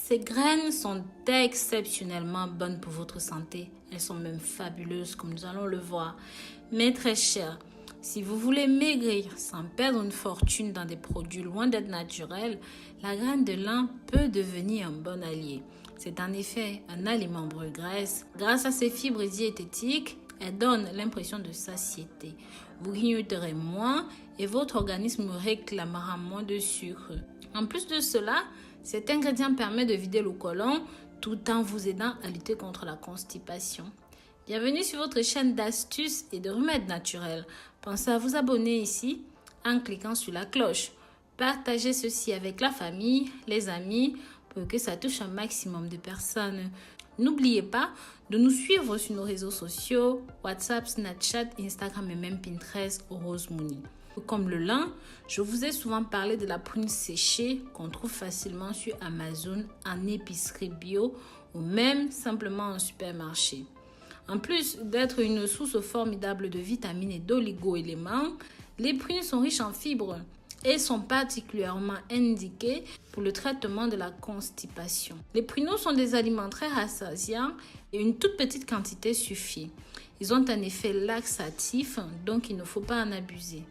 Ces graines sont exceptionnellement bonnes pour votre santé. Elles sont même fabuleuses comme nous allons le voir. Mais très chères. Si vous voulez maigrir sans perdre une fortune dans des produits loin d'être naturels, la graine de lin peut devenir un bon allié. C'est en effet un aliment brûle-graisse. Grâce à ses fibres diététiques, elle donne l'impression de satiété. Vous grignoterez moins et votre organisme réclamera moins de sucre. En plus de cela, cet ingrédient permet de vider le côlon tout en vous aidant à lutter contre la constipation. Bienvenue sur votre chaîne d'astuces et de remèdes naturels. Pensez à vous abonner ici en cliquant sur la cloche. Partagez ceci avec la famille, les amis, pour que ça touche un maximum de personnes. N'oubliez pas de nous suivre sur nos réseaux sociaux, WhatsApp, Snapchat, Instagram et même Pinterest, Rose Mouni. Comme le lin, je vous ai souvent parlé de la prune séchée qu'on trouve facilement sur Amazon, en épicerie bio ou même simplement en supermarché. En plus d'être une source formidable de vitamines et d'oligo-éléments, les prunes sont riches en fibres et sont particulièrement indiquées pour le traitement de la constipation. Les pruneaux sont des aliments très rassasiants et une toute petite quantité suffit. Ils ont un effet laxatif, donc il ne faut pas en abuser.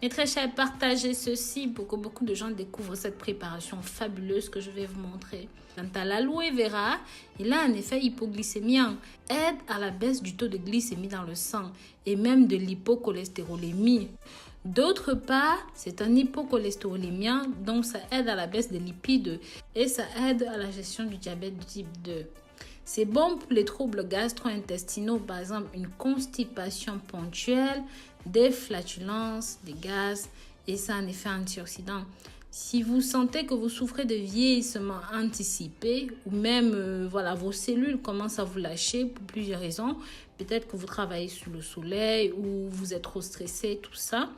Mes très chers, partagez ceci pour que beaucoup de gens découvrent cette préparation fabuleuse que je vais vous montrer. Quant à l'aloe vera, il a un effet hypoglycémien, aide à la baisse du taux de glycémie dans le sang et même de l'hypocholestérolémie. D'autre part, c'est un hypocholestérolémien, donc ça aide à la baisse des lipides et ça aide à la gestion du diabète de type 2. C'est bon pour les troubles gastro-intestinaux, par exemple une constipation ponctuelle, des flatulences, des gaz, et ça a un effet antioxydant. Si vous sentez que vous souffrez de vieillissement anticipé ou même vos cellules commencent à vous lâcher pour plusieurs raisons, peut-être que vous travaillez sous le soleil ou vous êtes trop stressé, tout ça.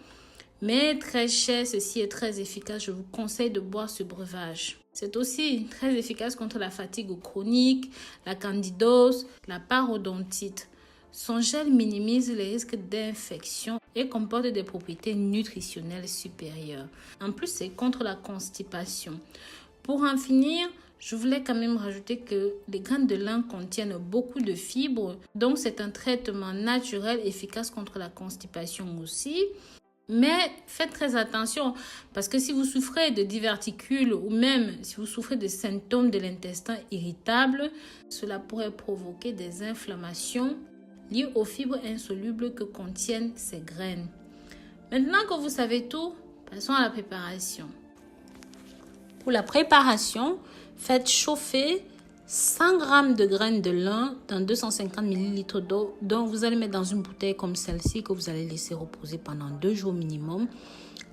Mais très cher, ceci est très efficace. Je vous conseille de boire ce breuvage. C'est aussi très efficace contre la fatigue chronique, la candidose, la parodontite. Son gel minimise les risques d'infection et comporte des propriétés nutritionnelles supérieures. En plus, c'est contre la constipation. Pour en finir, je voulais quand même rajouter que les graines de lin contiennent beaucoup de fibres. Donc, c'est un traitement naturel efficace contre la constipation aussi. Mais faites très attention parce que si vous souffrez de diverticules ou même si vous souffrez de symptômes de l'intestin irritable, cela pourrait provoquer des inflammations liées aux fibres insolubles que contiennent ces graines. Maintenant que vous savez tout, passons à la préparation. Pour la préparation, faites chauffer 100 g de graines de lin dans 250 ml d'eau, donc vous allez mettre dans une bouteille comme celle-ci que vous allez laisser reposer pendant 2 jours minimum.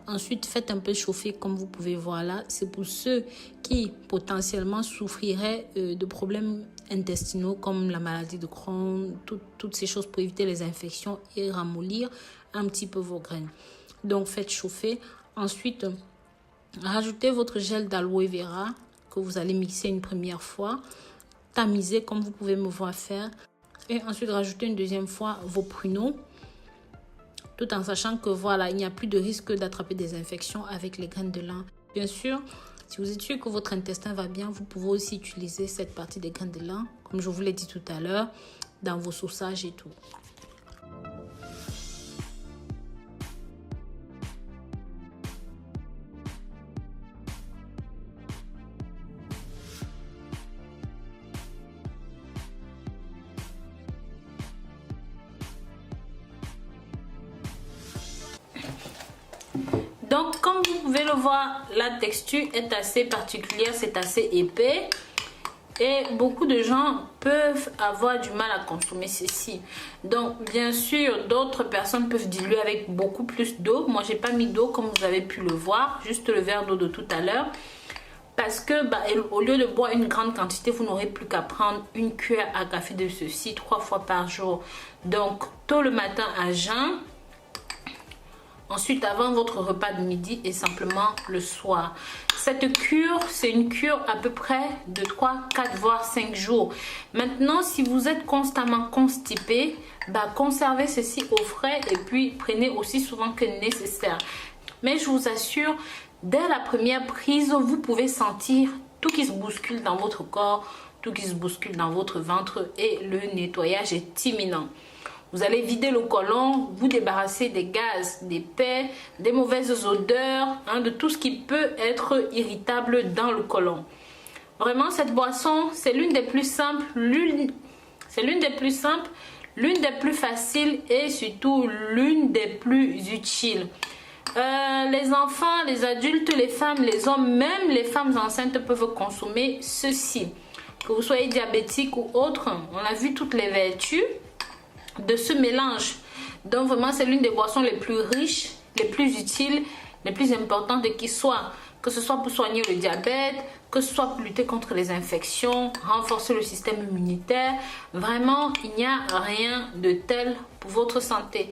Ensuite, faites un peu chauffer comme vous pouvez voir là. C'est pour ceux qui potentiellement souffriraient de problèmes intestinaux comme la maladie de Crohn, toutes ces choses pour éviter les infections et ramollir un petit peu vos graines. Donc, faites chauffer. Ensuite, rajoutez votre gel d'aloe vera que vous allez mixer une première fois, tamiser comme vous pouvez me voir faire et ensuite rajouter une deuxième fois vos pruneaux tout en sachant que il n'y a plus de risque d'attraper des infections avec les graines de lin. Bien sûr, si vous êtes sûr que votre intestin va bien, vous pouvez aussi utiliser cette partie des graines de lin, comme je vous l'ai dit tout à l'heure, dans vos sausages et tout. Donc, comme vous pouvez le voir, la texture est assez particulière, c'est assez épais. Et beaucoup de gens peuvent avoir du mal à consommer ceci. Donc, bien sûr, d'autres personnes peuvent diluer avec beaucoup plus d'eau. Moi, j'ai pas mis d'eau comme vous avez pu le voir, juste le verre d'eau de tout à l'heure. Parce que, au lieu de boire une grande quantité, vous n'aurez plus qu'à prendre une cuillère à café de ceci 3 fois par jour. Donc, tôt le matin à jeun. Ensuite, avant votre repas de midi et simplement le soir. Cette cure, c'est une cure à peu près de 3, 4, voire 5 jours. Maintenant, si vous êtes constamment constipé, conservez ceci au frais et puis prenez aussi souvent que nécessaire. Mais je vous assure, dès la première prise, vous pouvez sentir tout qui se bouscule dans votre corps, tout qui se bouscule dans votre ventre et le nettoyage est imminent. Vous allez vider le côlon, vous débarrasser des gaz, des paies, des mauvaises odeurs, de tout ce qui peut être irritable dans le côlon. Vraiment, cette boisson, c'est l'une des plus simples, l'une des plus faciles et surtout l'une des plus utiles. Les enfants, les adultes, les femmes, les hommes, même les femmes enceintes peuvent consommer ceci. Que vous soyez diabétique ou autre, on a vu toutes les vertus de ce mélange. Donc vraiment, c'est l'une des boissons les plus riches, les plus utiles, les plus importantes qui soit. Que ce soit pour soigner le diabète, que ce soit pour lutter contre les infections, renforcer le système immunitaire. Vraiment, il n'y a rien de tel pour votre santé.